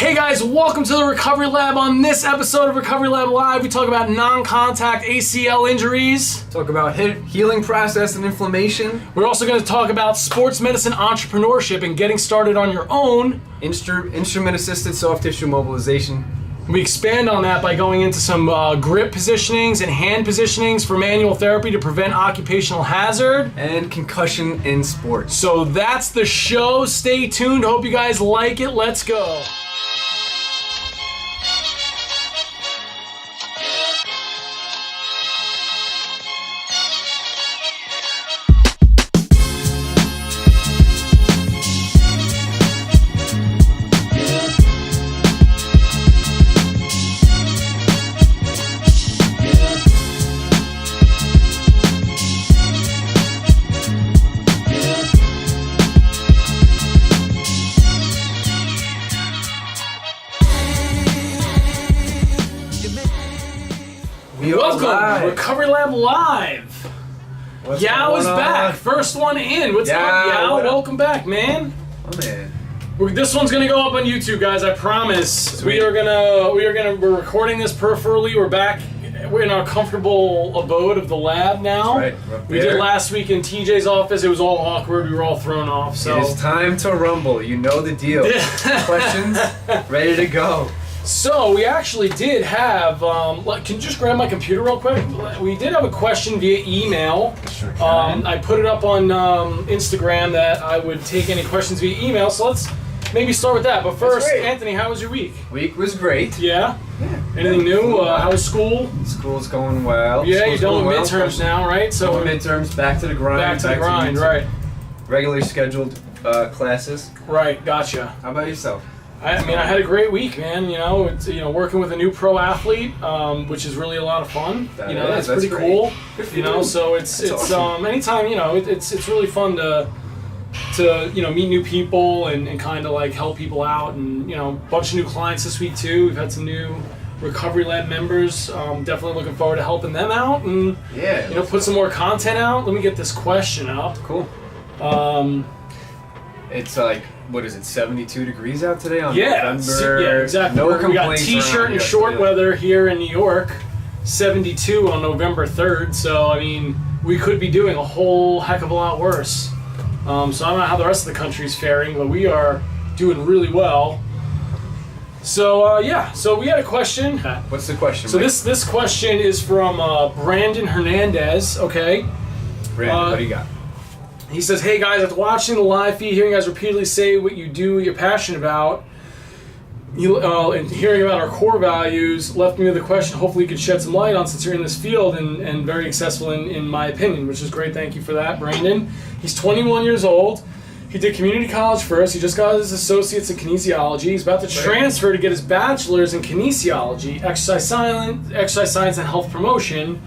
Hey guys, welcome to the Recovery Lab. On this episode of Recovery Lab Live, we talk about non-contact ACL injuries. Talk about healing process and inflammation. We're also going to talk about sports medicine entrepreneurship and getting started on your own. Instrument-assisted soft tissue mobilization. We expand on that by going into some grip positionings and hand positionings for manual therapy to prevent occupational hazard. And concussion in sports. So that's the show. Stay tuned. Hope you guys like it. Let's go. Welcome, Recovery Lab Live. Yao is back. First one in. What's up, Yao? Welcome back, man. Oh man. This one's gonna go up on YouTube, guys. I promise. We're recording this peripherally. We're back. We're in our comfortable abode of the lab now. That's right. We did last week in TJ's office. It was all awkward. We were all thrown off. So it is time to rumble. You know the deal. Questions ready to go. So we actually did have, can you just grab my computer real quick? We did have a question via email. Sure can. I put it up on Instagram that I would take any questions via email, so let's maybe start with that. But first, Anthony, how was your week? Week was great. Yeah? Anything new? How was school? School's going well. Yeah, you're done with midterms now, right? So midterms, back to the grind. Back to the grind, right. Regularly scheduled classes. Right, gotcha. How about yourself? I mean, I had a great week, man. It's working with a new pro athlete, which is really a lot of fun. That's pretty cool. So it's awesome. Anytime, it's really fun to meet new people and kind of like help people out, and a bunch of new clients this week too. We've had some new Recovery Lab members. Definitely looking forward to helping them out and put some more content out. Let me get this question up. Cool. It's like, what is it, 72 degrees out today on November? Yeah, exactly. No complaints. We got t-shirt and short weather here in New York, 72 on November 3rd, so I mean, we could be doing a whole heck of a lot worse. So I don't know how the rest of the country's faring, but we are doing really well. So so we had a question. What's the question? So this question is from Brandon Hernandez, okay? Brandon, what do you got? He says, hey guys, after watching the live feed, hearing you guys repeatedly say what you do, what you're passionate about, and hearing about our core values, left me with a question hopefully you could shed some light on since you're in this field and very successful in my opinion, which is great. Thank you for that, Brandon. He's 21 years old. He did community college first. He just got his associates in kinesiology. He's about to transfer to get his bachelor's in kinesiology, exercise science, and health promotion.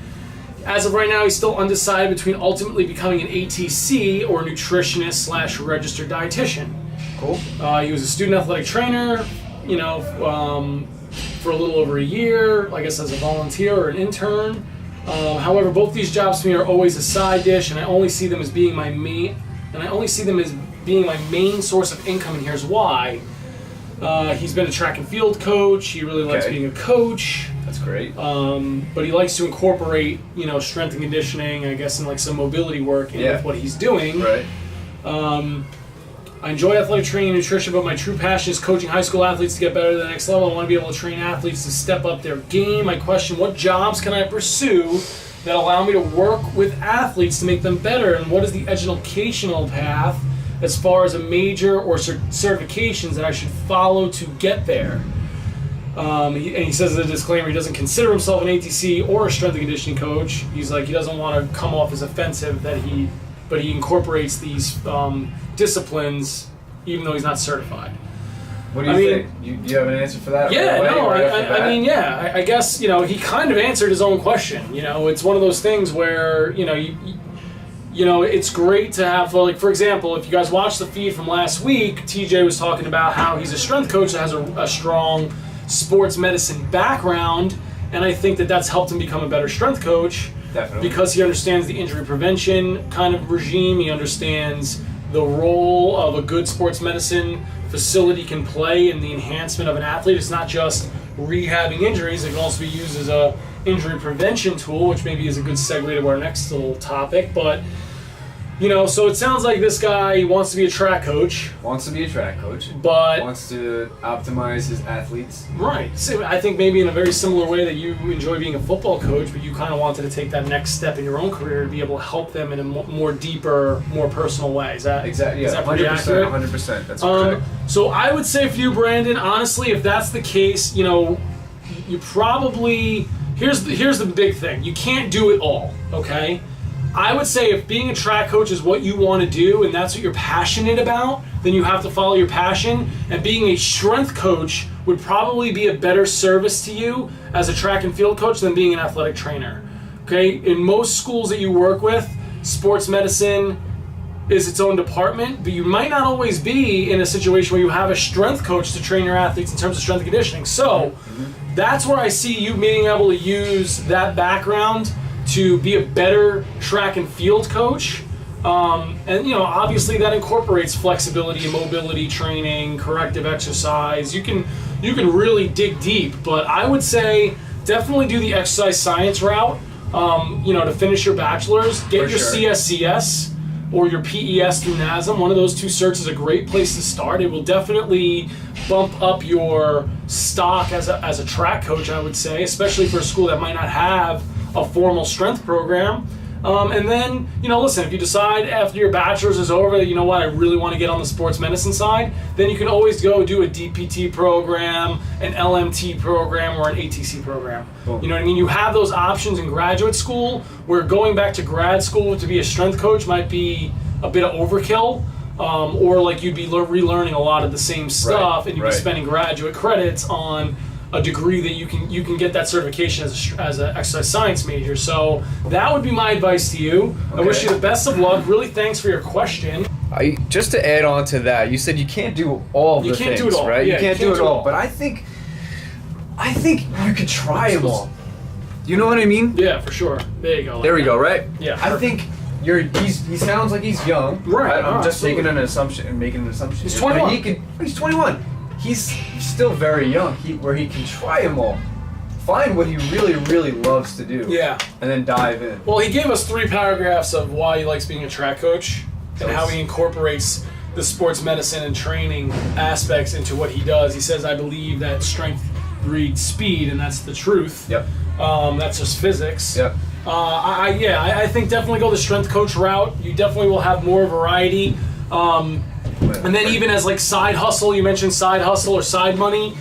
As of right now, he's still undecided between ultimately becoming an ATC or nutritionist / registered dietitian. Cool. He was a student athletic trainer, for a little over a year, I guess as a volunteer or an intern. However, both these jobs to me are always a side dish, and I only see them as being my main source of income, and here's why. He's been a track and field coach. He really likes being a coach. That's great. But he likes to incorporate, strength and conditioning, I guess, and like some mobility work with what he's doing. Right. I enjoy athletic training and nutrition, but my true passion is coaching high school athletes to get better to the next level. I want to be able to train athletes to step up their game. My question, what jobs can I pursue that allow me to work with athletes to make them better? And what is the educational path as far as a major or certifications that I should follow to get there? He says as a disclaimer, he doesn't consider himself an ATC or a strength and conditioning coach. He's like, he doesn't want to come off as offensive but he incorporates these disciplines even though he's not certified. What do you think? Do you have an answer for that? Yeah, I guess, he kind of answered his own question. It's one of those things where, it's great to have, like, for example, if you guys watched the feed from last week, TJ was talking about how he's a strength coach that has a strong sports medicine background, and I think that that's helped him become a better strength coach. Definitely. Because he understands the injury prevention kind of regime. He understands the role of a good sports medicine facility can play in the enhancement of an athlete. It's not just rehabbing injuries. It can also be used as a injury prevention tool, which maybe is a good segue to our next little topic. But so it sounds like this guy wants to be a track coach. Wants to be a track coach. But wants to optimize his athletes. Right. So I think maybe in a very similar way that you enjoy being a football coach, but you kind of wanted to take that next step in your own career to be able to help them in a more deeper, more personal way. Is that exactly? Yeah, is that pretty 100%, accurate? 100%. That's correct. So I would say for you, Brandon, honestly, if that's the case, you probably here's the big thing. You can't do it all. Okay. I would say if being a track coach is what you want to do and that's what you're passionate about, then you have to follow your passion. And being a strength coach would probably be a better service to you as a track and field coach than being an athletic trainer. Okay? In most schools that you work with, sports medicine is its own department, but you might not always be in a situation where you have a strength coach to train your athletes in terms of strength and conditioning. So that's where I see you being able to use that background to be a better track and field coach. And obviously that incorporates flexibility and mobility training, corrective exercise. You can really dig deep, but I would say definitely do the exercise science route. To finish your bachelor's, get your CSCS or your PES through NASM. One of those two certs is a great place to start. It will definitely bump up your stock as a track coach, I would say, especially for a school that might not have a formal strength program. And then, listen, if you decide after your bachelor's is over that, I really want to get on the sports medicine side, then you can always go do a DPT program, an LMT program, or an ATC program. Cool. You know what I mean? You have those options in graduate school where going back to grad school to be a strength coach might be a bit of overkill. Or like you'd be relearning a lot of the same stuff, and you'd be spending graduate credits on a degree that you can get that certification as an exercise science major. So that would be my advice to you. Okay. I wish you the best of luck. Really, thanks for your question. Just to add on to that, you said you can't do all the things, right? Do it all. Yeah, you can't do it all. But I think you could try them all. You know what I mean? Yeah, for sure. There you go. There we go. Right? Yeah. I think he sounds like he's young. Right. I'm just making an assumption and making an assumption. He's 21. He's 21. He's still very young, where he can try them all. Find what he really, really loves to do. Yeah. And then dive in. Well, he gave us 3 paragraphs of why he likes being a track coach and how he incorporates the sports medicine and training aspects into what he does. He says, I believe that strength breeds speed, and that's the truth. Yep. That's just physics. Yep. I think definitely go the strength coach route. You definitely will have more variety. And then even as like side hustle, you mentioned side hustle or side money.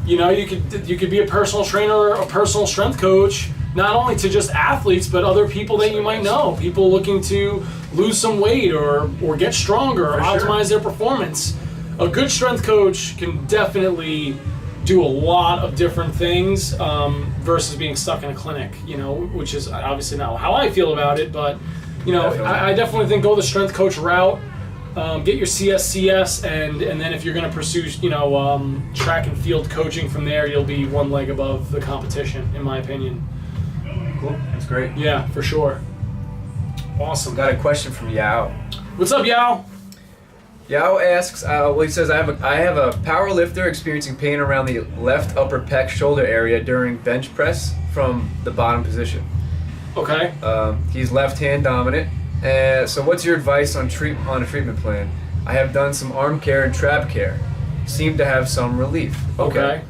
You could be a personal trainer or a personal strength coach, not only to just athletes, but other people that you might know. People looking to lose some weight or get stronger or optimize their performance. A good strength coach can definitely do a lot of different things versus being stuck in a clinic, which is obviously not how I feel about it, but I definitely think go the strength coach route. Get your CSCS, and then if you're going to pursue, track and field coaching from there, you'll be one leg above the competition, in my opinion. Cool. That's great. Yeah, for sure. Awesome. Got a question from Yao. What's up, Yao? Yao asks, he says, I have a power lifter experiencing pain around the left upper pec shoulder area during bench press from the bottom position. Okay. He's left hand dominant. So what's your advice on a treatment plan? I have done some arm care and trap care. Seem to have some relief. Okay.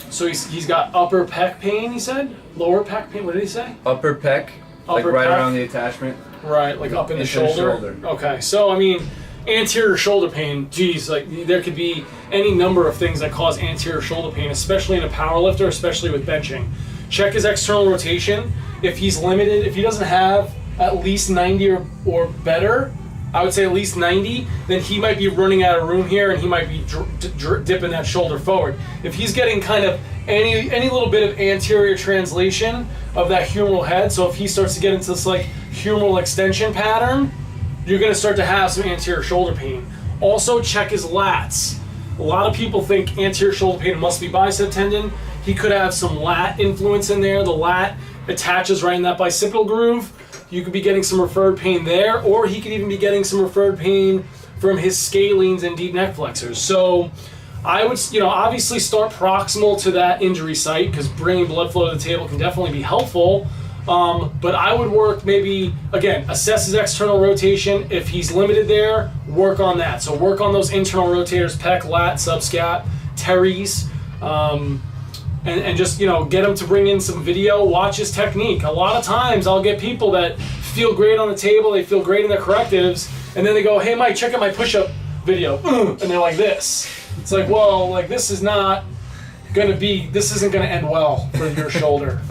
So he's got upper pec pain, he said? Lower pec pain, what did he say? Upper pec, like right around the attachment. Right, like up in the shoulder. Okay, so anterior shoulder pain, geez, like there could be any number of things that cause anterior shoulder pain, especially in a power lifter, especially with benching. Check his external rotation. If he's limited, if he doesn't have at least 90 or better, I would say at least 90, then he might be running out of room here and he might be dipping that shoulder forward. If he's getting kind of any little bit of anterior translation of that humeral head, so if he starts to get into this like humeral extension pattern, you're going to start to have some anterior shoulder pain. Also check his lats. A lot of people think anterior shoulder pain must be bicep tendon. He could have some lat influence in there. The lat attaches right in that bicipital groove. You could be getting some referred pain there, or he could even be getting some referred pain from his scalenes and deep neck flexors. So I would, obviously start proximal to that injury site because bringing blood flow to the table can definitely be helpful. But I would work maybe, again, assess his external rotation. If he's limited there, work on that. So work on those internal rotators, pec, lat, subscat, teres, and just, get him to bring in some video, watch his technique. A lot of times I'll get people that feel great on the table, they feel great in their correctives, and then they go, hey Mike, check out my push-up video, and they're like this. It's like, well, this isn't going to end well for your shoulder.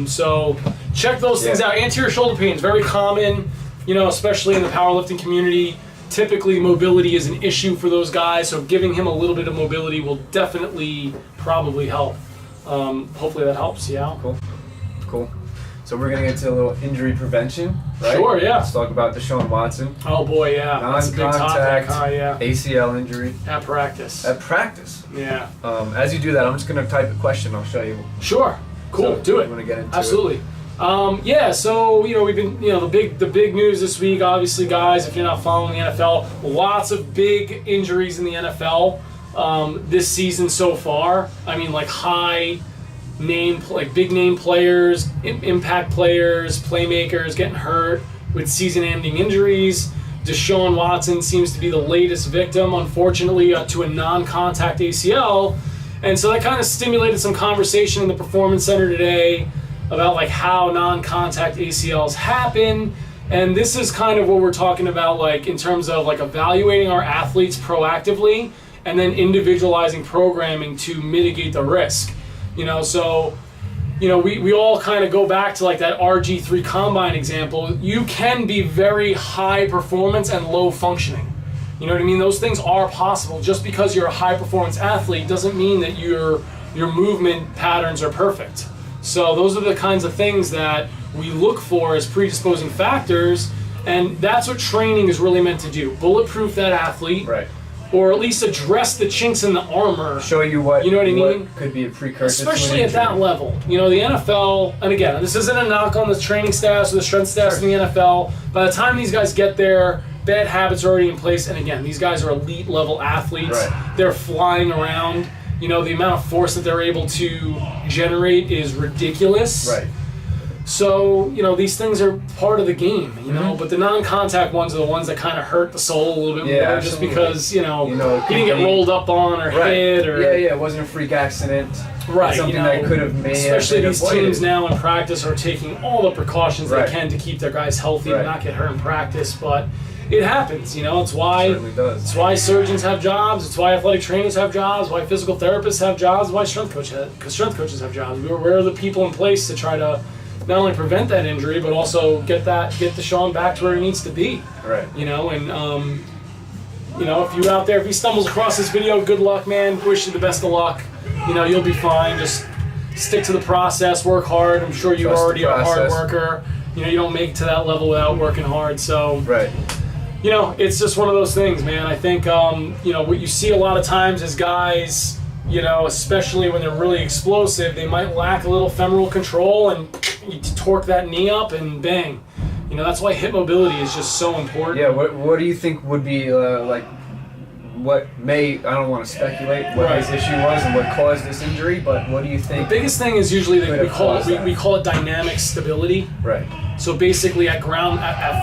So check those things out. Anterior shoulder pain is very common, especially in the powerlifting community. Typically mobility is an issue for those guys, so giving him a little bit of mobility will definitely probably help. Hopefully that helps. Yeah. Cool. So we're going to get to a little injury prevention, right? Sure, yeah. Let's talk about Deshaun Watson. Oh boy, yeah. That's a big topic. Yeah. ACL injury. At practice. Yeah. As you do that, I'm just going to type a question. I'll show you. Sure. Cool. So do it. You want to get into Absolutely. it? So we've been, the big news this week, obviously, guys, if you're not following the NFL, lots of big injuries in the NFL this season so far. I mean, big name players, impact players, playmakers getting hurt with season-ending injuries. Deshaun Watson seems to be the latest victim, unfortunately, to a non-contact ACL. And so that kind of stimulated some conversation in the Performance Center today about how non-contact ACLs happen. And this is kind of what we're talking about in terms of evaluating our athletes proactively and then individualizing programming to mitigate the risk. So we all kind of go back to that RG3 combine example. You can be very high performance and low functioning. You know what I mean? Those things are possible. Just because you're a high performance athlete doesn't mean that your movement patterns are perfect. So those are the kinds of things that we look for as predisposing factors, and that's what training is really meant to do. Bulletproof that athlete. Right. Or at least address the chinks in the armor. Show you what, you know what I mean? Could be a precursor Especially at that level. The NFL, and again, this isn't a knock on the training staffs or the strength staffs in the NFL. By the time these guys get there, bad habits are already in place. And again, these guys are elite level athletes. Right. They're flying around. The amount of force that they're able to generate is ridiculous. Right. So, these things are part of the game, but the non-contact ones are the ones that kind of hurt the soul a little bit more, absolutely. Just because, he didn't be get rolled up on or hit or... Yeah, it wasn't a freak accident. Right, something that could have made especially these teams now in practice are taking all the precautions they can to keep their guys healthy and not get hurt in practice, but it happens, It's why it's why surgeons have jobs, it's why athletic trainers have jobs, why physical therapists have jobs, why strength coaches have jobs. We're the people in place to try to not only prevent that injury, but also get Deshaun back to where he needs to be. Right. If you're out there, if he stumbles across this video, good luck, man. Wish you the best of luck. You'll be fine. Just stick to the process, work hard. I'm sure you already are a hard worker. You don't make it to that level without working hard. So, right. It's just one of those things, man. I think, what you see a lot of times is guys, especially when they're really explosive, they might lack a little femoral control and you torque that knee up and bang. That's why hip mobility is just so important. Yeah, what do you think would be what I don't want to speculate what his issue was and what caused this injury, but what do you think? The biggest thing is usually that we call it dynamic stability. Right. So basically at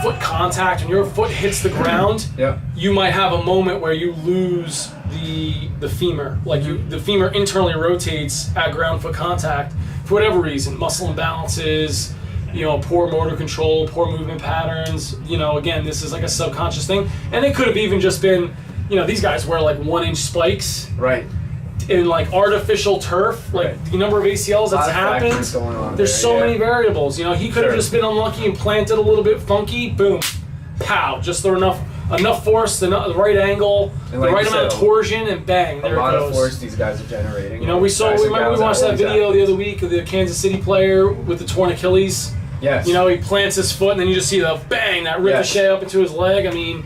foot contact, when your foot hits the ground, you might have a moment where you lose the femur. The femur internally rotates at ground foot contact for whatever reason, muscle imbalances, poor motor control, poor movement patterns. Again, this is a subconscious thing. And it could have even just been, these guys wear 1-inch spikes. Right. In artificial turf, the number of ACLs that's happened. There's so many variables. He could have just been unlucky and planted a little bit funky. Boom, pow! Just throw enough force, the right angle, the right amount of torsion, and bang, there it goes. A lot of force these guys are generating. We watched that video the other week of the Kansas City player with the torn Achilles. Yes. He plants his foot, and then you just see the bang, that ricochet up into his leg. I mean,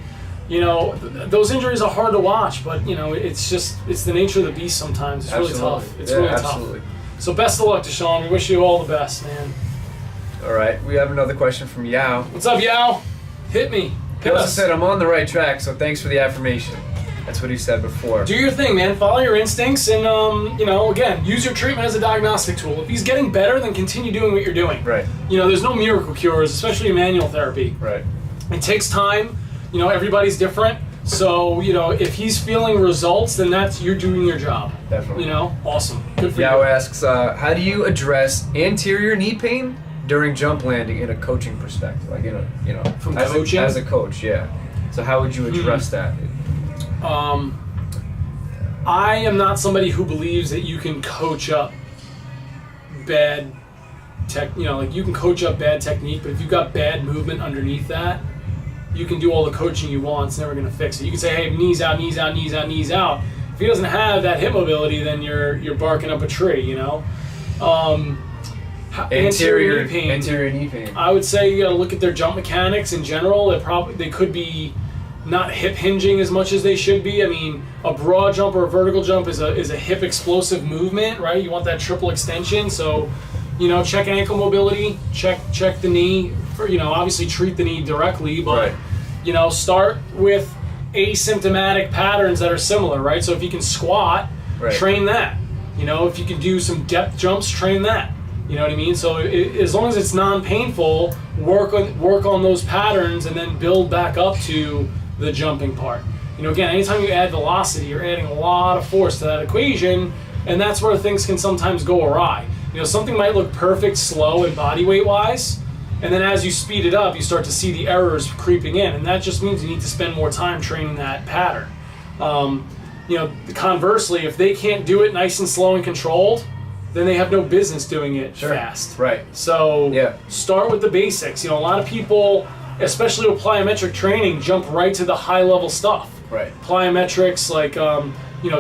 those injuries are hard to watch, but it's the nature of the beast sometimes. It's really tough. It's really tough. So best of luck, Deshaun. We wish you all the best, man. All right, we have another question from Yao. What's up, Yao? Hit me. He also said, I'm on the right track, so thanks for the affirmation. That's what he said before. Do your thing, man. Follow your instincts and, again, use your treatment as a diagnostic tool. If he's getting better, then continue doing what you're doing. Right. There's no miracle cures, especially in manual therapy. Right. It takes time. Everybody's different. So, if he's feeling results, then you're doing your job. Definitely. Awesome. Good for you. Yao asks, how do you address anterior knee pain during jump landing in a coaching perspective? Like, From as coaching? As a coach, yeah. So how would you address that? I am not somebody who believes that you can coach up bad you can coach up bad technique, but if you've got bad movement underneath that, you can do all the coaching you want. It's never going to fix it. You can say, hey, knees out, knees out, knees out, knees out. If he doesn't have that hip mobility, then you're barking up a tree, Anterior knee pain. I would say you got to look at their jump mechanics in general. They could be not hip hinging as much as they should be. I mean, a broad jump or a vertical jump is a hip explosive movement, right? You want that triple extension. So, check ankle mobility, check the knee. Obviously treat the knee directly, but right. Start with asymptomatic patterns that are similar, right? So if you can squat, right. train that. If you can do some depth jumps, train that. You know what I mean? So as long as it's non-painful, work on those patterns and then build back up to the jumping part. Again, anytime you add velocity, you're adding a lot of force to that equation, and that's where things can sometimes go awry. Something might look perfect, slow, and body weight wise, and then as you speed it up, you start to see the errors creeping in, and that just means you need to spend more time training that pattern. Conversely, if they can't do it nice and slow and controlled, then they have no business doing it fast. Right. So start with the basics. A lot of people, especially with plyometric training, jump right to the high level stuff. Right. Plyometrics like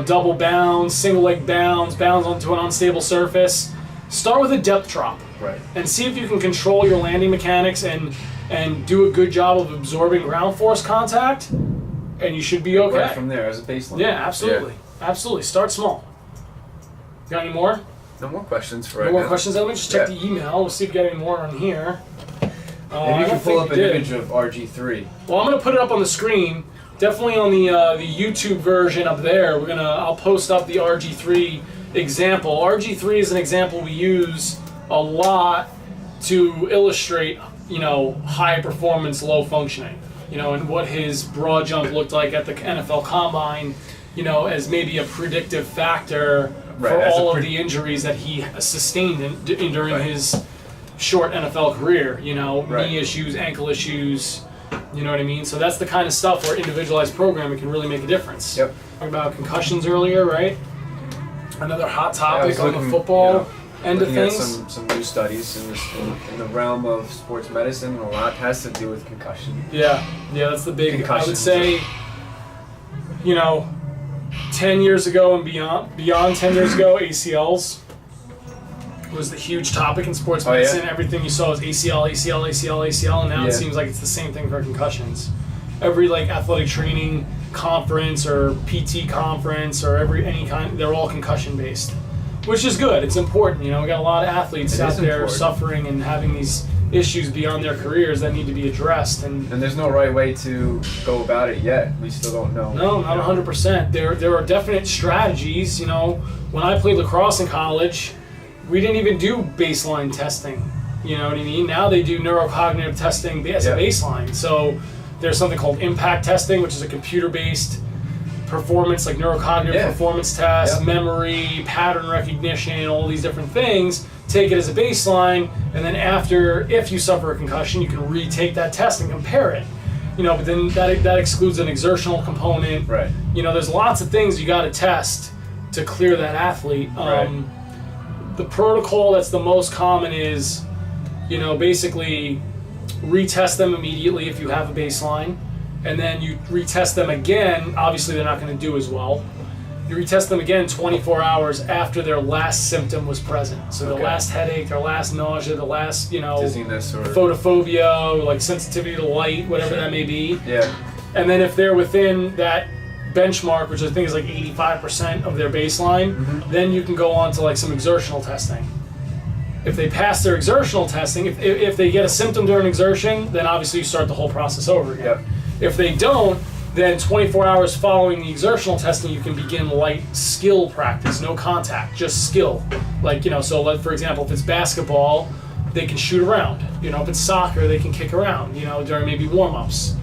double bounds, single leg bounds onto an unstable surface. Start with a depth drop. Right. And see if you can control your landing mechanics and do a good job of absorbing ground force contact, and you should be okay. Right from there as a baseline. Yeah, absolutely. Yeah. Absolutely. Start small. Got any more? No more questions for right now. No more now. questions? Let me just check the email. We'll see if we got any more on here. Maybe you can pull up an image of RG3. Well, I'm going to put it up on the screen. Definitely on the YouTube version up there. I'll post up the RG3 example. RG3 is an example we use a lot to illustrate, high performance, low functioning, and what his broad jump looked like at the NFL Combine, as maybe a predictive factor for all of the injuries that he sustained during his short NFL career, knee issues, ankle issues, you know what I mean? So that's the kind of stuff where individualized programming can really make a difference. Yep. Talking about concussions earlier, right? Another hot topic on the football end of things. At some new studies in the realm of sports medicine, and a lot has to do with concussion. Yeah, that's the big. Concussions. I would say, 10 years ago and beyond 10 years ago, ACLs was the huge topic in sports medicine. Yeah? Everything you saw was ACL, and now it seems like it's the same thing for concussions. Every athletic training conference or PT conference or any kind, they're all concussion based, which is good. It's important. We got a lot of athletes out there suffering and having these issues beyond their careers that need to be addressed. And there's no right way to go about it yet. We still don't know. No, not 100%. There are definite strategies. When I played lacrosse in college, we didn't even do baseline testing. You know what I mean? Now they do neurocognitive testing as a baseline. So there's something called impact testing, which is a computer-based performance, like neurocognitive performance test, memory, pattern recognition, all these different things. Take it as a baseline, and then if you suffer a concussion, you can retake that test and compare it. But then that excludes an exertional component. Right. There's lots of things you got to test to clear that athlete. The protocol that's the most common is, basically retest them immediately if you have a baseline, and then you retest them again. Obviously, they're not going to do as well. You retest them again 24 hours after their last symptom was present. So their last headache, their last nausea, the last, dizziness or photophobia, like sensitivity to light, whatever that may be. Yeah. And then if they're within that benchmark, which I think is like 85% of their baseline, then you can go on to some exertional testing. If they pass their exertional testing, if they get a symptom during exertion, then obviously you start the whole process over again. Yep. If they don't, then 24 hours following the exertional testing, you can begin light skill practice, no contact, just skill. Like, so for example, if it's basketball, they can shoot around. If it's soccer, they can kick around, during maybe warm-ups.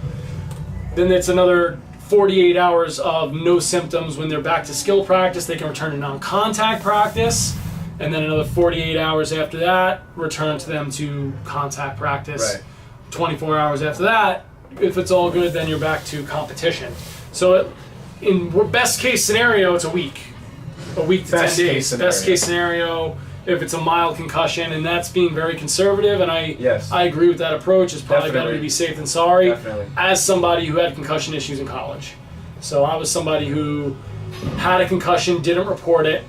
Then it's another 48 hours of no symptoms. When they're back to skill practice, they can return to non-contact practice. And then another 48 hours after that, return to them to contact practice. Right. 24 hours after that, if it's all good, then you're back to competition. So in best case scenario, it's a week to 10 days. Best case scenario, if it's a mild concussion, and that's being very conservative, and I agree with that approach. It's probably better to be safe than sorry. Definitely. As somebody who had concussion issues in college. So I was somebody who had a concussion, didn't report it,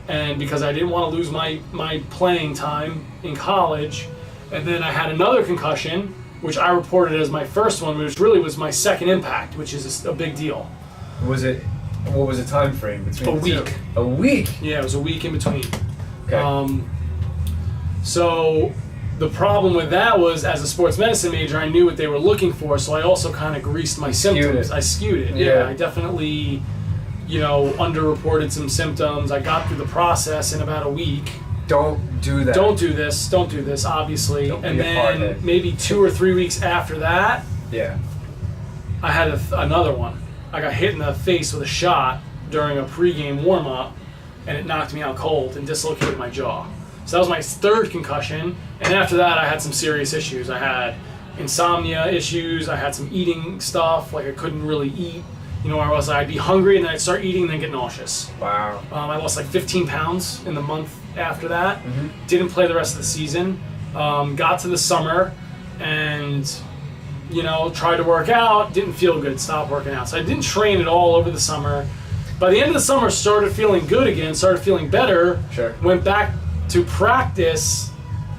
and because I didn't want to lose my playing time in college, and then I had another concussion, which I reported as my first one, which really was my second impact, which is a big deal. What was the time frame between a week? Two? A week? Yeah, it was a week in between. Okay. So the problem with that was, as a sports medicine major, I knew what they were looking for, so I also kind of greased my symptoms. I skewed it. Yeah, I definitely, underreported some symptoms. I got through the process in about a week. Don't do that. Don't do this, obviously. And then maybe 2 or 3 weeks after that, I had another one. I got hit in the face with a shot during a pregame warm-up, and it knocked me out cold and dislocated my jaw. So that was my third concussion, and after that I had some serious issues. I had insomnia issues, I had some eating stuff, like I couldn't really eat. Where I was, I'd be hungry and then I'd start eating and then get nauseous. Wow. I lost like 15 pounds in the month after that. Mm-hmm. Didn't play the rest of the season. Got to the summer and, tried to work out, didn't feel good, stopped working out. So I didn't train at all over the summer. By the end of the summer, started feeling good again, started feeling better. Sure. Went back to practice,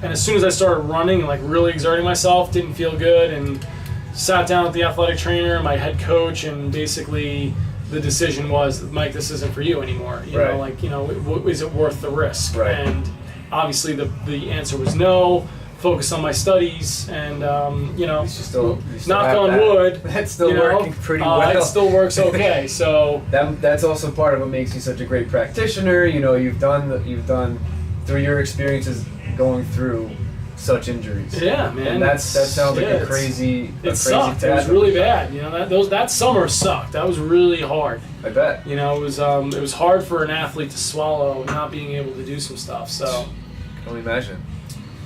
and as soon as I started running and like really exerting myself, didn't feel good, and sat down with the athletic trainer, my head coach, and basically the decision was, Mike, this isn't for you anymore. Is it worth the risk? Right. And obviously the answer was no. Focus on my studies, and you still knock on wood. That's still working pretty well. It still works okay. So that's also part of what makes you such a great practitioner. You've done through your experiences going through such injuries. Yeah, man. And that sounds like a crazy. It sucked. It was really bad. That summer sucked. That was really hard. I bet. It was hard for an athlete to swallow not being able to do some stuff. So. I can only imagine.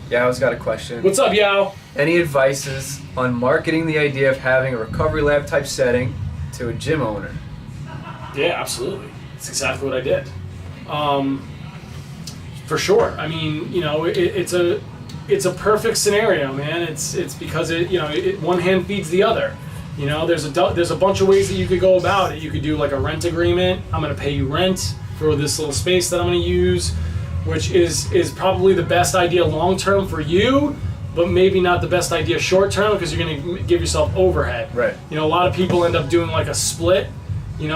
Yao's got a question. What's up, Yao? Any advices on marketing the idea of having a recovery lab type setting to a gym owner? Yeah, absolutely. That's exactly what I did. For sure. I mean, it's a perfect scenario, man. It's because one hand feeds the other. There's a bunch of ways that you could go about it. You could do like a rent agreement. I'm going to pay you rent for this little space that I'm going to use, which is probably the best idea long term for you, but maybe not the best idea short term because you're going to give yourself overhead. Right. A lot of people end up doing like a split,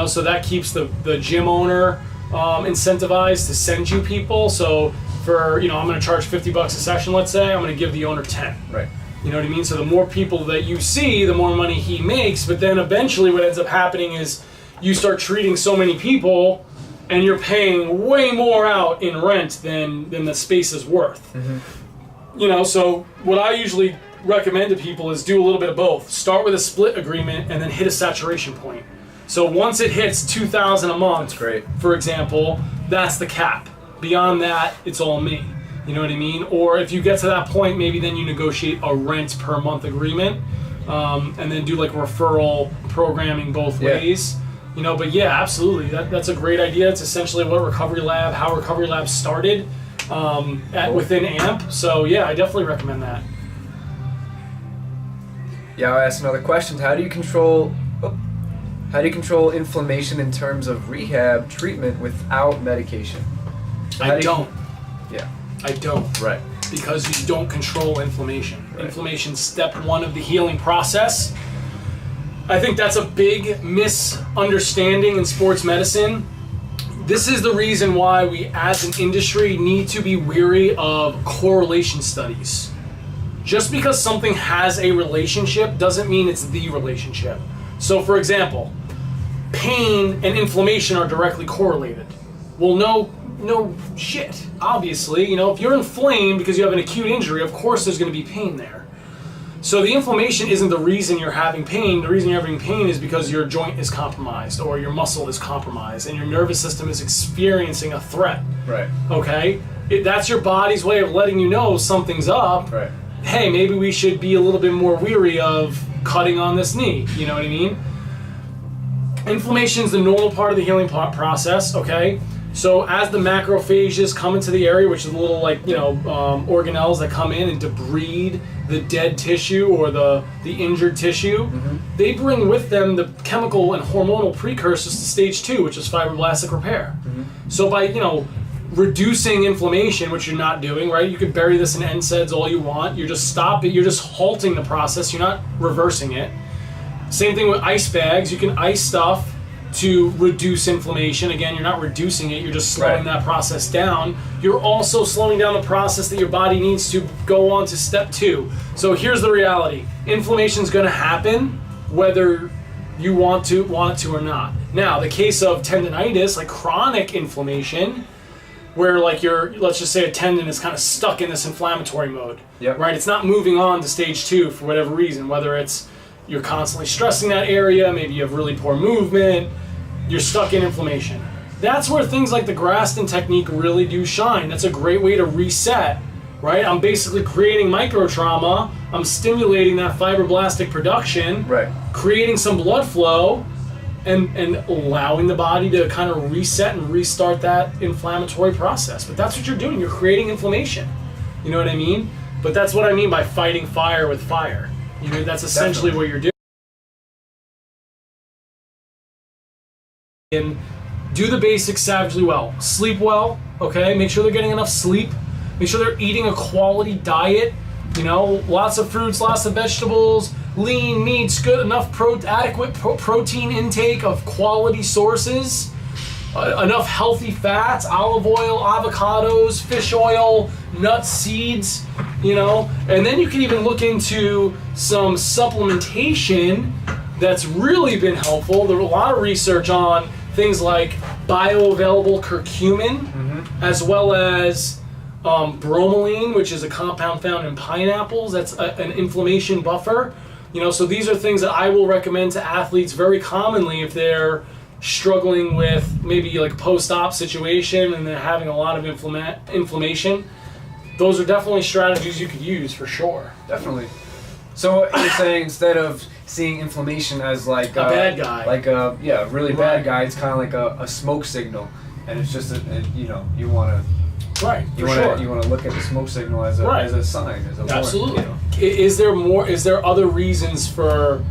so that keeps the gym owner incentivized to send you people. So for, I'm going to charge $50 a session, let's say, I'm going to give the owner 10. Right. You know what I mean? So the more people that you see, the more money he makes, but then eventually what ends up happening is you start treating so many people and you're paying way more out in rent than the space is worth. Mm-hmm. So what I usually recommend to people is do a little bit of both. Start with a split agreement and then hit a saturation point. So once it hits $2,000 a month, that's great. For example, that's the cap. Beyond that, it's all me. You know what I mean? Or if you get to that point, maybe then you negotiate a rent per month agreement, and then do like referral programming both ways. But yeah, absolutely. That's a great idea. It's essentially how Recovery Lab started within AMP. So yeah, I definitely recommend that. Yeah, I'll ask another question. How do you control inflammation in terms of rehab treatment without medication? I don't. Yeah. I don't. Right. Because you don't control inflammation. Right. Inflammation's step one of the healing process. I think that's a big misunderstanding in sports medicine. This is the reason why we as an industry need to be weary of correlation studies. Just because something has a relationship doesn't mean it's the relationship. So for example, pain and inflammation are directly correlated. Well, no shit. Obviously, if you're inflamed because you have an acute injury, of course there's going to be pain there. So the inflammation isn't the reason you're having pain. The reason you're having pain is because your joint is compromised or your muscle is compromised and your nervous system is experiencing a threat. Right. Okay? That's your body's way of letting you know something's up. Right. Hey, maybe we should be a little bit more weary of cutting on this knee. You know what I mean? Inflammation is the normal part of the healing process, okay? So as the macrophages come into the area, which is the little organelles that come in and debride the dead tissue or the injured tissue, they bring with them the chemical and hormonal precursors to stage 2, which is fibroblastic repair. So by, reducing inflammation, which you're not doing, right? You could bury this in NSAIDs all you want. You're just you're just halting the process. You're not reversing it. Same thing with ice bags. You can ice stuff to reduce inflammation. Again, you're not reducing it, you're just slowing that process down. You're also slowing down the process that your body needs to go on to step 2. So here's the reality. Inflammation is going to happen whether you want to or not. Now, the case of tendonitis, like chronic inflammation, where let's just say a tendon is kind of stuck in this inflammatory mode, right? It's not moving on to stage 2 for whatever reason, whether it's you're constantly stressing that area, maybe you have really poor movement, you're stuck in inflammation. That's where things like the Graston Technique really do shine. That's a great way to reset, right? I'm basically creating micro trauma, I'm stimulating that fibroblastic production, creating some blood flow, and allowing the body to kind of reset and restart that inflammatory process. But that's what you're doing, you're creating inflammation. You know what I mean? But that's what I mean by fighting fire with fire. That's essentially what you're doing. And do the basics savagely well. Sleep well, okay? Make sure they're getting enough sleep. Make sure they're eating a quality diet. Lots of fruits, lots of vegetables, lean meats, good enough adequate protein intake of quality sources, enough healthy fats, olive oil, avocados, fish oil, nuts, seeds, and then you can even look into some supplementation that's really been helpful. There's a lot of research on things like bioavailable curcumin, as well as bromelain, which is a compound found in pineapples. That's an inflammation buffer. So these are things that I will recommend to athletes very commonly if they're struggling with maybe like post-op situation and they're having a lot of inflammation. Those are definitely strategies you could use for sure. Definitely. So you're saying instead of seeing inflammation as like a bad guy, a really bad guy, it's kind of like a smoke signal, and it's just you want to you want to look at the smoke signal as a sign, as a absolutely warning. Is there other reasons for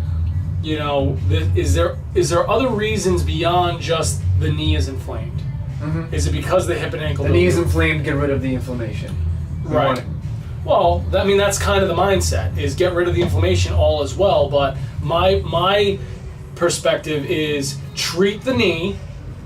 is there other reasons beyond just the knee is inflamed? Is it because the hip and ankle? The knee is inflamed. Get rid of the inflammation. Right. Well, that's kind of the mindset, is get rid of the inflammation all as well, but my perspective is treat the knee,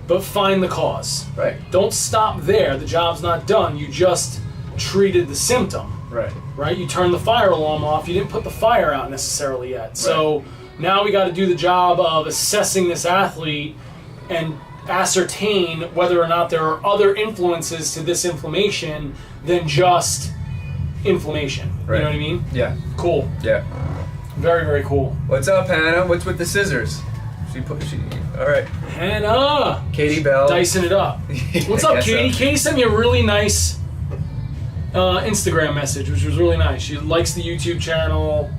but find the cause. Right. Don't stop there. The job's not done. You just treated the symptom. Right? You turned the fire alarm off. You didn't put the fire out necessarily yet. So now we got to do the job of assessing this athlete and ascertain whether or not there are other influences to this inflammation than just inflammation. You know what I mean? Yeah. Cool. Yeah. Very, very cool. What's up, Hannah? What's with the scissors? All right. Hannah. Katie Bell. Dicing it up. What's up, Katie? So. Katie sent me a really nice Instagram message, which was really nice. She likes the YouTube channel.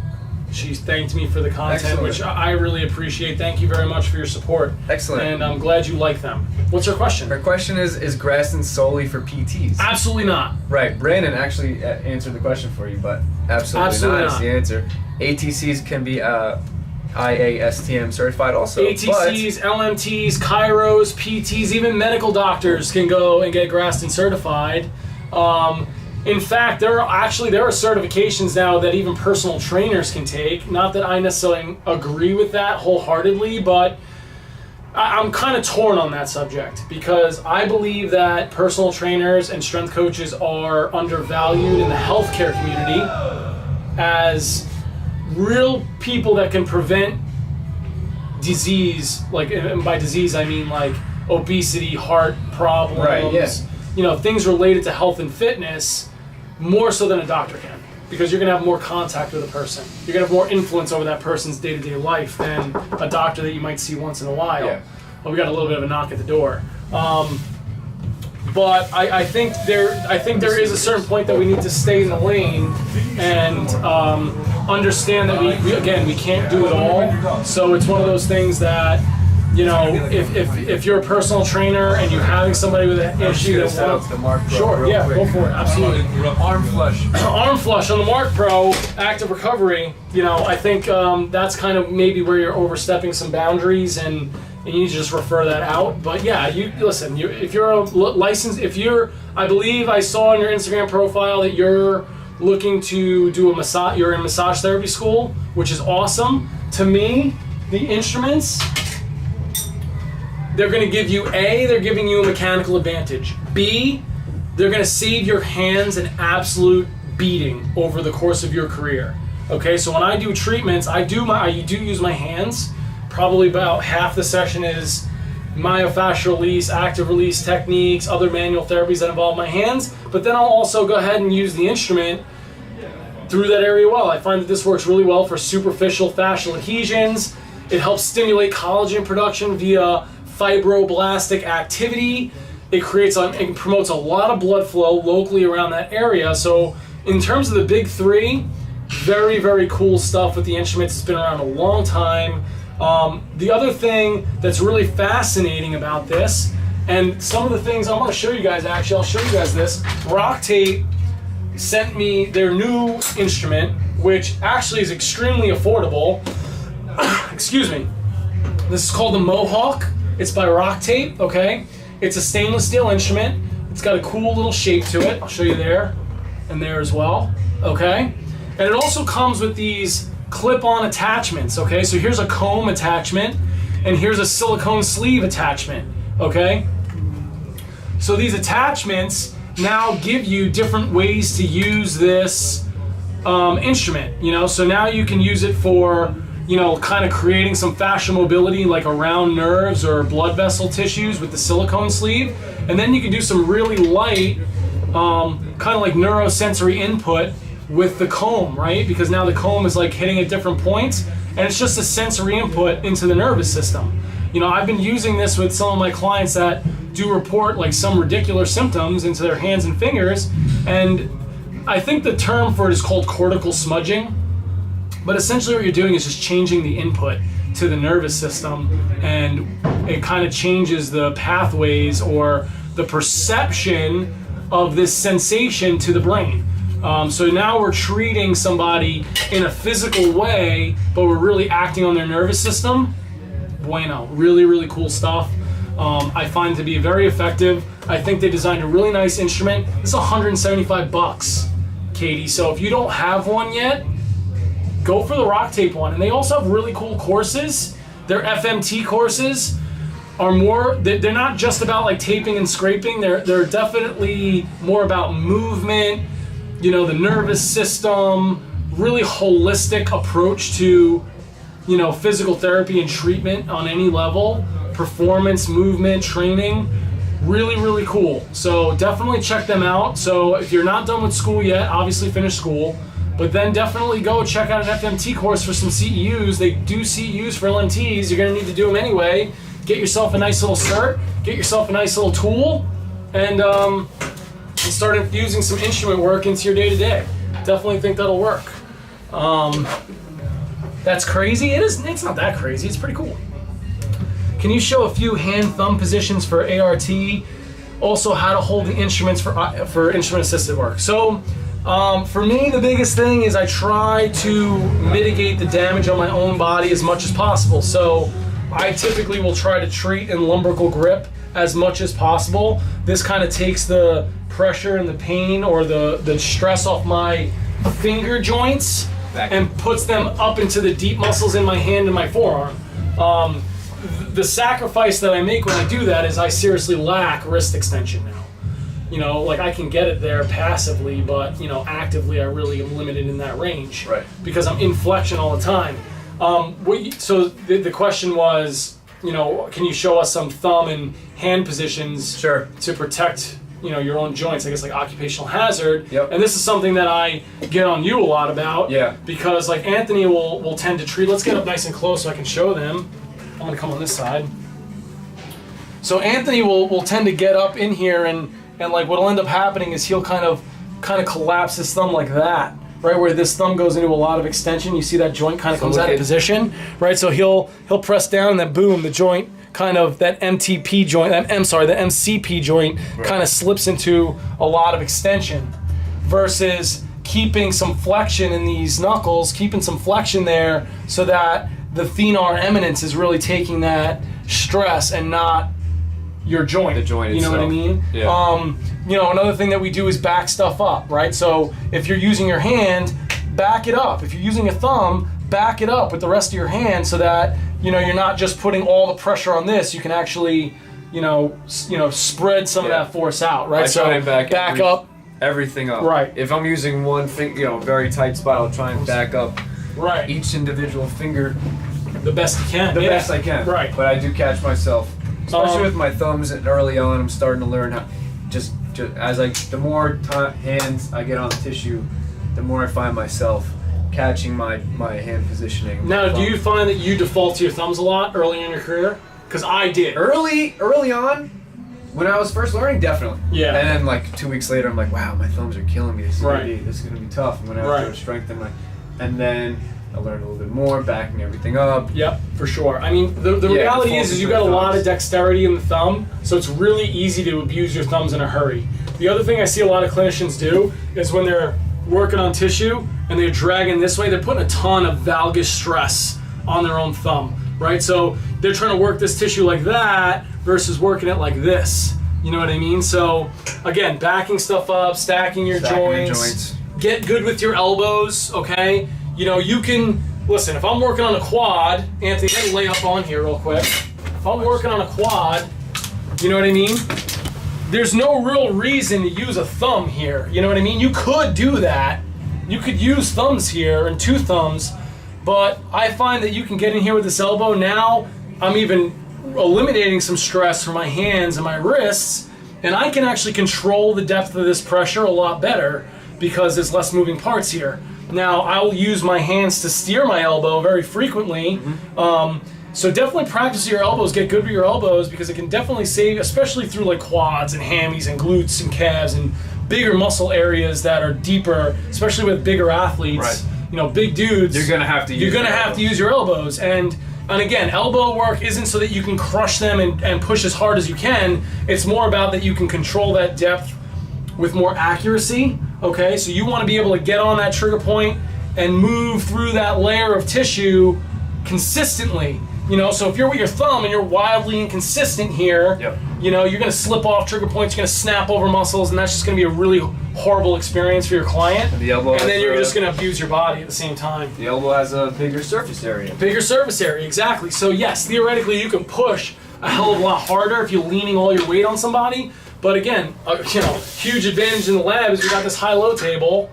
She thanked me for the content, Excellent. Which I really appreciate. Thank you very much for your support. Excellent. And I'm glad you like them. What's her question? Her question is Graston solely for PTs? Absolutely not. Right. Brandon actually answered the question for you, but absolutely not is the answer. ATCs can be IASTM certified also. ATCs, LMTs, chiros, PTs, even medical doctors can go and get Graston certified. In fact, there are certifications now that even personal trainers can take. Not that I necessarily agree with that wholeheartedly, but I'm kind of torn on that subject because I believe that personal trainers and strength coaches are undervalued in the healthcare community. as real people that can prevent disease, like, and by disease I mean like obesity, heart problems, Right, yes. You know, things related to health and fitness, more so than a doctor can, because you're going to have more contact with a person. You're going to have more influence over that person's day-to-day life than a doctor that you might see once in a while. Yeah. Well, we got a little bit of a knock at the door. But I think there is a certain point that we need to stay in the lane and understand that we can't do it all. So it's one of those things that, you know, if you're a personal trainer and you're having somebody with an issue that's the Mark Pro. sure, yeah, quick. go for it, absolutely. Arm flush. Arm flush on the Mark Pro, active recovery. You know, I think that's kind of maybe where you're overstepping some boundaries, and you need to just refer that out. But yeah, you listen. If you're a licensed, I believe I saw on your Instagram profile that you're looking to do a massage. You're in massage therapy school, which is awesome. To me, the instruments, they're going to give you they're giving you a mechanical advantage. B, they're going to save your hands an absolute beating over the course of your career. Okay, so when I do treatments, I do use my hands. Probably about half the session is myofascial release, active release techniques, other manual therapies that involve my hands. But then I'll also go ahead and use the instrument through that area well. I find that this works really well for superficial fascial adhesions. It helps stimulate collagen production via fibroblastic activity. It promotes a lot of blood flow locally around that area. So in terms of the big three, very, very cool stuff with the instruments. It's been around a long time. The other thing that's really fascinating about this, and some of the things I'm going to show you guys, actually, I'll show you guys this. Rock Tape sent me their new instrument, which actually is extremely affordable. Excuse me. This is called the Mohawk. It's by Rock Tape, okay? It's a stainless steel instrument. It's got a cool little shape to it. I'll show you there and there as well, okay? And it also comes with these clip-on attachments, okay? So here's a comb attachment, and here's a silicone sleeve attachment, okay? So these attachments now give you different ways to use this instrument, you know? So now you can use it for, you know, kind of creating some fascial mobility like around nerves or blood vessel tissues with the silicone sleeve. And then you can do some really light, kind of like neurosensory input with the comb, right? Because now the comb is like hitting at different points, and it's just a sensory input into the nervous system. You know, I've been using this with some of my clients that do report like some ridiculous symptoms into their hands and fingers, and I think the term for it is called cortical smudging. But essentially what you're doing is just changing the input to the nervous system, and it kind of changes the pathways or the perception of this sensation to the brain. So now we're treating somebody in a physical way, but we're really acting on their nervous system. Bueno, really, really cool stuff. I find it to be very effective. I think they designed a really nice instrument. This is $175, Katie. So if you don't have one yet, go for the Rock Tape one. And they also have really cool courses. Their FMT courses are they're not just about like taping and scraping. They're definitely more about movement, you know, the nervous system, really holistic approach to, you know, physical therapy and treatment on any level, performance, movement, training, really, really cool. So definitely check them out. So if you're not done with school yet, obviously finish school, but then definitely go check out an FMT course for some CEUs. They do CEUs for LMTs. You're gonna need to do them anyway. Get yourself a nice little cert, get yourself a nice little tool, and start infusing some instrument work into your day-to-day. Definitely think that'll work. That's crazy? It's not that crazy, it's pretty cool. Can you show a few hand-thumb positions for ART? Also, how to hold the instruments for instrument-assisted work. So, for me, the biggest thing is I try to mitigate the damage on my own body as much as possible. So, I typically will try to treat in lumbrical grip as much as possible. This kind of takes the pressure and the pain or the stress off my finger joints and puts them up into the deep muscles in my hand and my forearm. The sacrifice that I make when I do that is I seriously lack wrist extension now. You know, like I can get it there passively, but you know, actively I really am limited in that range. Right. Because I'm in flexion all the time. So the question was, you know, can you show us some thumb and hand positions Sure. to protect, you know, your own joints? I guess like occupational hazard. Yep. And this is something that I get on you a lot about. Yeah. Because like Anthony will tend to treat. Let's get up nice and close so I can show them. I'm gonna come on this side. So Anthony will tend to get up in here and like what'll end up happening is he'll kind of collapse his thumb like that, right, where this thumb goes into a lot of extension. You see that joint kind of comes out of position, right? So he'll press down and then boom, the joint kind of, that MTP joint, the MCP joint kind of slips into a lot of extension versus keeping some flexion in these knuckles, keeping some flexion there so that the thenar eminence is really taking that stress and not your joint. The joint you know itself. what I mean? Yeah. You know, another thing that we do is back stuff up, right? So if you're using your hand, back it up. If you're using a thumb, back it up with the rest of your hand so that, you know, you're not just putting all the pressure on this. You can actually, you know, spread some of that force out, right? I try and back up. Everything up. Right. If I'm using one thing, you know, very tight spot, I'll try and back up Right. each individual finger The best you can. the best I can. Right. But I do catch myself, especially with my thumbs. And early on, I'm starting to learn how. Just as the more hands I get on the tissue, the more I find myself catching my hand positioning. Now, do you find that you default to your thumbs a lot early in your career? Because I did. Early on, when I was first learning, definitely. Yeah. And then like 2 weeks later, I'm like, wow, my thumbs are killing me. This is gonna be tough. I'm gonna have to strengthen my. And then I learned a little bit more, backing everything up. Yep, for sure. I mean, the reality is you got a lot of dexterity in the thumb, so it's really easy to abuse your thumbs in a hurry. The other thing I see a lot of clinicians do is when they're working on tissue and they're dragging this way, they're putting a ton of valgus stress on their own thumb, right? So they're trying to work this tissue like that versus working it like this. You know what I mean? So again, backing stuff up, stacking your joints. Get good with your elbows, okay? You know, you can, listen, if I'm working on a quad, Anthony, let me lay up on here real quick. If I'm working on a quad, you know what I mean? There's no real reason to use a thumb here, you know what I mean? You could do that. You could use thumbs here and two thumbs, but I find that you can get in here with this elbow. Now I'm even eliminating some stress from my hands and my wrists, and I can actually control the depth of this pressure a lot better because there's less moving parts here. Now, I'll use my hands to steer my elbow very frequently. So definitely practice your elbows, get good with your elbows, because it can definitely save, especially through like quads and hammies and glutes and calves and bigger muscle areas that are deeper, especially with bigger athletes. Right. You know, big dudes. You're gonna have to use your elbows. And again, elbow work isn't so that you can crush them and push as hard as you can. It's more about that you can control that depth with more accuracy. Okay, so you want to be able to get on that trigger point and move through that layer of tissue consistently. You know, so if you're with your thumb and you're wildly inconsistent here, you know, you're going to slip off trigger points, you're going to snap over muscles, and that's just going to be a really horrible experience for your client. And the elbow, and then you're just going to abuse your body at the same time. The elbow has a bigger surface area. Bigger surface area, exactly. So yes, theoretically you can push a hell of a lot harder if you're leaning all your weight on somebody. But again, you know, huge advantage in the lab is we got this high-low table,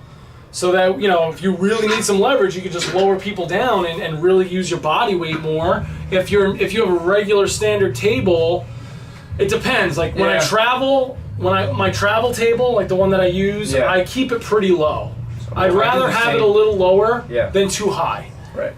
so that, you know, if you really need some leverage, you can just lower people down and really use your body weight more. If you have a regular standard table, it depends. Like when I travel, my travel table, like the one that I use, I keep it pretty low. So I'd rather have it a little lower than too high. Right.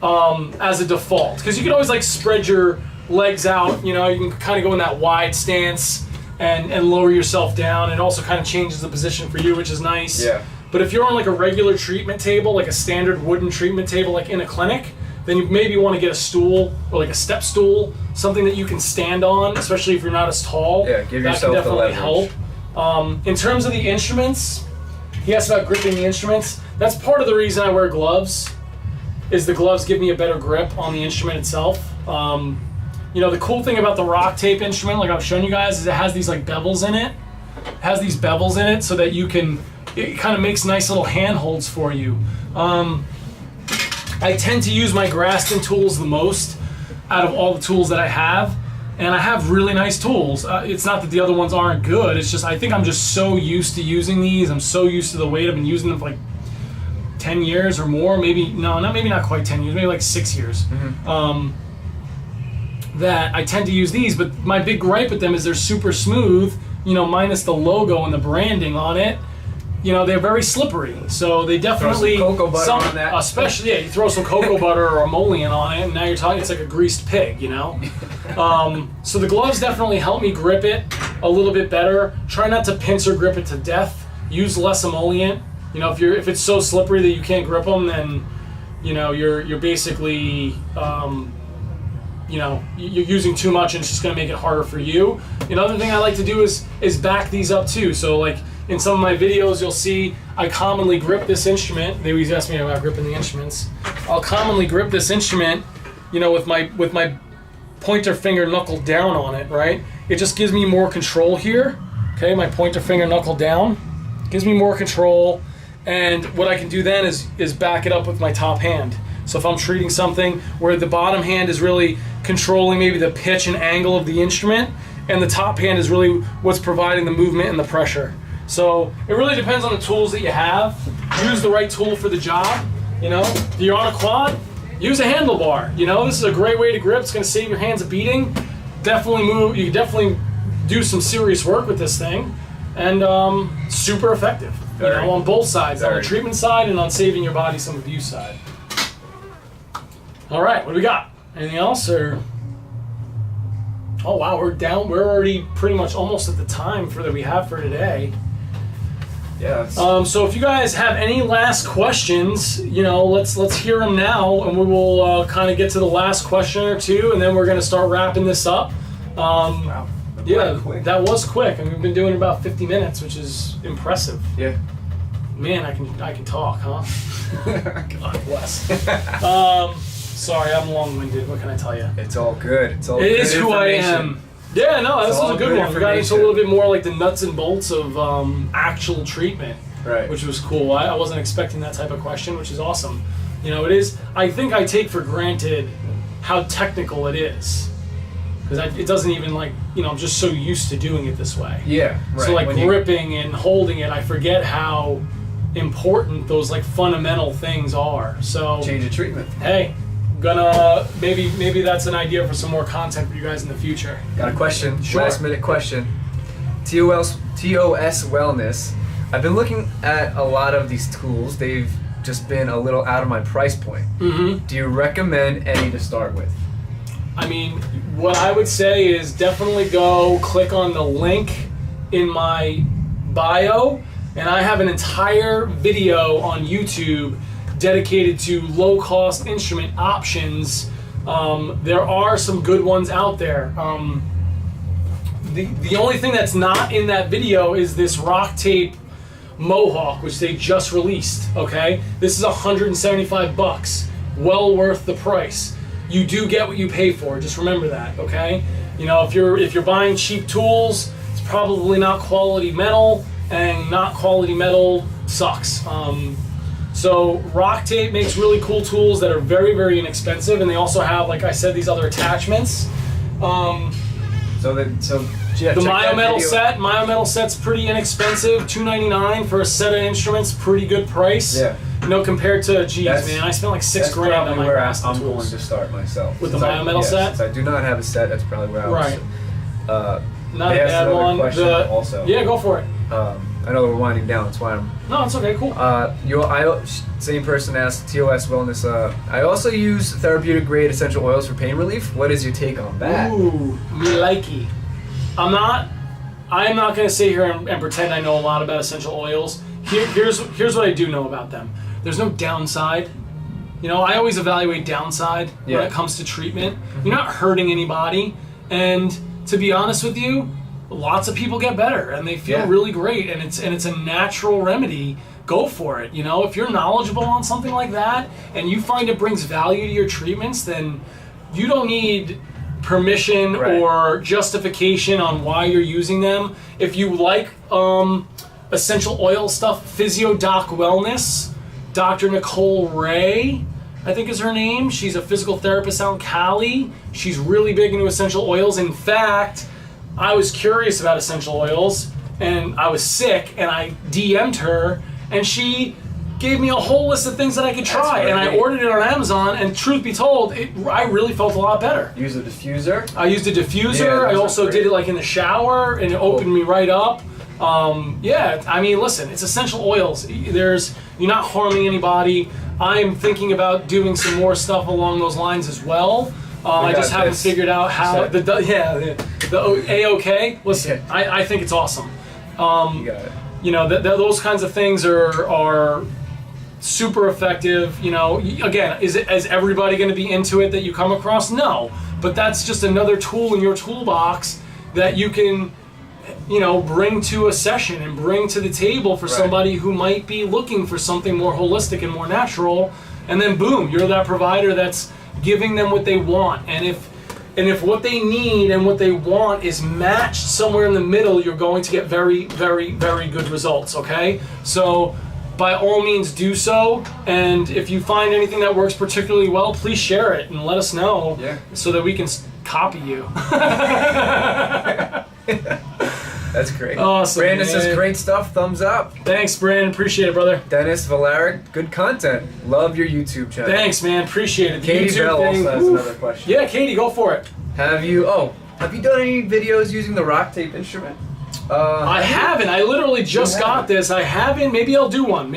As a default, because you can always like spread your legs out. You know, you can kind of go in that wide stance and lower yourself down. It also kind of changes the position for you, which is nice. Yeah. But if you're on like a regular treatment table, like a standard wooden treatment table, like in a clinic, then you maybe want to get a stool or like a step stool, something that you can stand on, especially if you're not as tall. Yeah, give yourself that can definitely the leverage. help. In terms of the instruments, he asked about gripping the instruments. That's part of the reason I wear gloves, is the gloves give me a better grip on the instrument itself. You know, the cool thing about the rock tape instrument, like I've shown you guys, is it has these like bevels in it. It has these bevels in it so that you can, it kind of makes nice little handholds for you. I tend to use my Graston tools the most out of all the tools that I have. and I have really nice tools. It's not that the other ones aren't good. It's just I think I'm just so used to using these. I'm so used to the weight. I've been using them for like 10 years or more. Maybe not quite 10 years. Maybe like 6 years. That I tend to use these. But my big gripe with them is they're super smooth. Minus the logo and the branding on it. They're very slippery, so they definitely throw some cocoa butter on that. Especially, you throw some cocoa butter or emollient on it, and now you're talking. It's like a greased pig, So the gloves definitely help me grip it a little bit better. Try not to pincer grip it to death. Use less emollient. If it's so slippery that you can't grip them, then you're basically you're using too much, and it's just going to make it harder for you. Another thing I like to do is back these up too. So like. In some of my videos, you'll see I commonly grip this instrument. They always ask me about gripping the instruments. I'll commonly grip this instrument, with my pointer finger knuckle down on it, right? It just gives me more control here. Okay, my pointer finger knuckle down gives me more control, and what I can do then is back it up with my top hand. So if I'm treating something where the bottom hand is really controlling maybe the pitch and angle of the instrument, and the top hand is really what's providing the movement and the pressure. So it really depends on the tools that you have. Use the right tool for the job. If you're on a quad, use a handlebar. This is a great way to grip. It's going to save your hands a beating. Definitely move. You can definitely do some serious work with this thing, and super effective. On both sides, on the treatment side and on saving your body some abuse side. All right, what do we got? Anything else or? Oh wow, we're down. We're already pretty much almost at the time that we have for today. Yeah. So if you guys have any last questions, let's hear them now, and we will kind of get to the last question or two, and then we're going to start wrapping this up. Wow. Yeah, that was quick, and we've been doing about 50 minutes, which is impressive. Yeah. Man, I can talk, huh? God bless. Sorry, I'm long-winded. What can I tell you? It's all good. It is who I am. Yeah, no, this was a good one. We got into a little bit more like the nuts and bolts of actual treatment, right? Which was cool. I wasn't expecting that type of question, which is awesome. It is. I think I take for granted how technical it is, because it doesn't even I'm just so used to doing it this way. Yeah, right. So gripping and holding it, I forget how important those fundamental things are. So change of treatment. Hey. Gonna maybe that's an idea for some more content for you guys in the future. Got a question. Sure. Last minute question. TOS Wellness. I've been looking at a lot of these tools. They've just been a little out of my price point. Mm-hmm. Do you recommend any to start with? I mean, what I would say is definitely go click on the link in my bio, and I have an entire video on YouTube dedicated to low-cost instrument options. There are some good ones out there. The only thing that's not in that video is this rock tape Mohawk, which they just released. Okay, this is $175. Well worth the price. You do get what you pay for. Just remember that. Okay, if you're buying cheap tools, it's probably not quality metal, and not quality metal sucks. So rock tape makes really cool tools that are very, very inexpensive, and they also have, like I said, these other attachments. The Myometal set's pretty inexpensive, $299 for a set of instruments, pretty good price. Yeah. Compared to, I spent like $6 grand on my Graston tools. I'm going to start myself. With the Myometal set? Since I do not have a set, that's probably where I was. Right. Not a bad one. Also. Yeah, go for it. I know we're winding down, that's why I'm... No, it's okay, cool. Same person asked, TOS Wellness, I also use therapeutic grade essential oils for pain relief. What is your take on that? Ooh, me likey. I'm not going to sit here and pretend I know a lot about essential oils. Here's what I do know about them. There's no downside. I always evaluate downside when it comes to treatment. Mm-hmm. You're not hurting anybody, and to be honest with you, lots of people get better and they feel really great, and it's a natural remedy. Go for it. If you're knowledgeable on something like that and you find it brings value to your treatments, then you don't need permission or justification on why you're using them. If you like essential oil stuff, Physio Doc Wellness, Dr. Nicole Ray, I think is her name. She's a physical therapist out in Cali. She's really big into essential oils. In fact, I was curious about essential oils, and I was sick, and I DM'd her, and she gave me a whole list of things that I could try, and I ordered it on Amazon, and truth be told, I really felt a lot better. Use a diffuser? I used a diffuser. Yeah, I also did it like in the shower, and it opened me right up. Yeah, I mean, listen, it's essential oils. You're not harming anybody. I'm thinking about doing some more stuff along those lines as well. I just haven't figured out how the A-OK. Listen, I think it's awesome. You got it. You know, those kinds of things are super effective. You know, again, is everybody going to be into it that you come across? No, but that's just another tool in your toolbox that you can, you know, bring to a session and bring to the table for somebody who might be looking for something more holistic and more natural. And then boom, you're that provider that's giving them what they want. And if what they need and what they want is matched somewhere in the middle, you're going to get very, very, very good results, okay? So by all means do so, and if you find anything that works particularly well, please share it and let us know so that we can copy you. That's great. Awesome, Brandon says great stuff, thumbs up. Thanks, Brandon, appreciate it, brother. Dennis Valeric, good content. Love your YouTube channel. Thanks, man, appreciate it. The Katie YouTube Bell thing, also has another question. Yeah, Katie, go for it. Have you done any videos using the rock tape instrument? I haven't. I literally just got this. I haven't. Maybe I'll do one.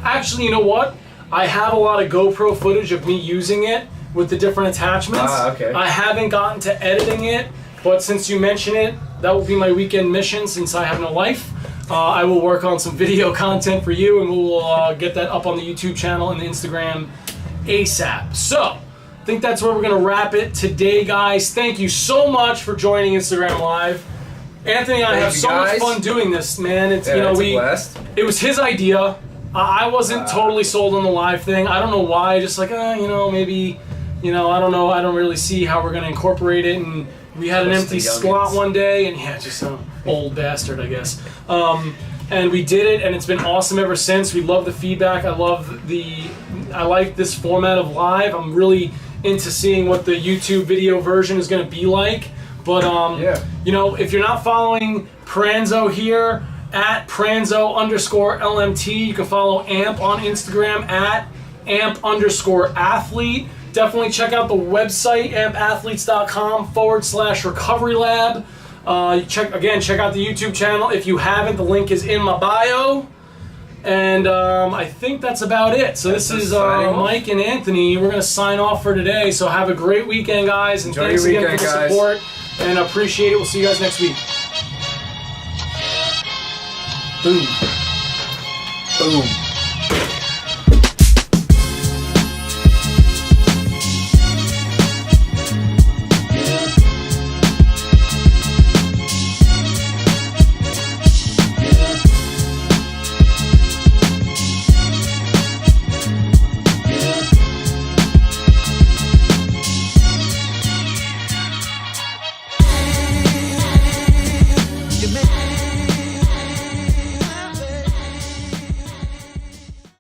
Actually, you know what? I have a lot of GoPro footage of me using it with the different attachments. Okay. I haven't gotten to editing it, but since you mention it, that will be my weekend mission since I have no life. I will work on some video content for you, and we will get that up on the YouTube channel and the Instagram ASAP. So, I think that's where we're going to wrap it today, guys. Thank you so much for joining Instagram Live. Anthony and I have so much fun doing this, man. It's it was his idea. I wasn't totally sold on the live thing. I don't know why. Just like, maybe, I don't know. I don't really see how we're gonna incorporate it. And we had an empty slot one day, and just an old bastard, I guess. And we did it, and it's been awesome ever since. We love the feedback. I like this format of live. I'm really into seeing what the YouTube video version is gonna be like. But, if you're not following Pranzo here, at Pranzo_LMT, you can follow AMP on Instagram at AMP_athlete. Definitely check out the website, ampathletes.com/recovery lab. Check out the YouTube channel. If you haven't, the link is in my bio. And I think that's about it. So this is Mike and Anthony. We're going to sign off for today. So have a great weekend, guys. And thanks again for the support. And I appreciate it. We'll see you guys next week. Boom. Boom.